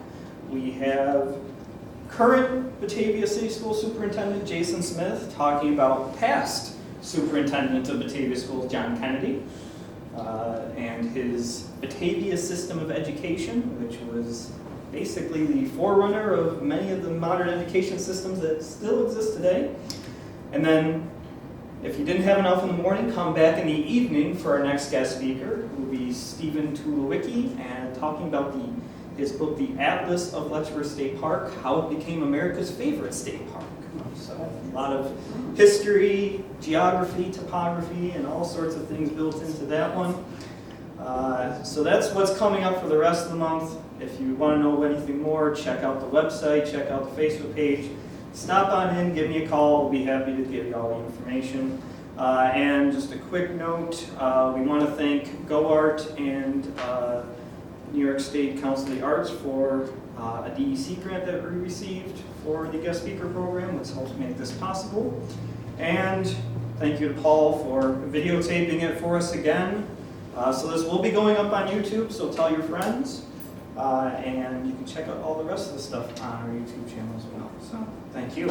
We have current Batavia City School Superintendent Jason Smith talking about past Superintendent of Batavia Schools, John Kennedy, and his Batavia system of education, which was basically the forerunner of many of the modern education systems that still exist today. And then, if you didn't have enough in the morning, come back in the evening for our next guest speaker, who will be Stephen Tulawicki, and talking about his book, The Atlas of Letchworth State Park, How It Became America's Favorite State Park. So a lot of history, geography, topography, and all sorts of things built into that one. So that's what's coming up for the rest of the month. If you want to know anything more, check out the website, check out the Facebook page. Stop on in, give me a call. We'll be happy to give you all the information. And just a quick note, we want to thank GoArt and New York State Council of the Arts for a DEC grant that we received for the guest speaker program, which helps make this possible. And thank you to Paul for videotaping it for us again. So this will be going up on YouTube, so tell your friends. And you can check out all the rest of the stuff on our YouTube channel as well. So thank you.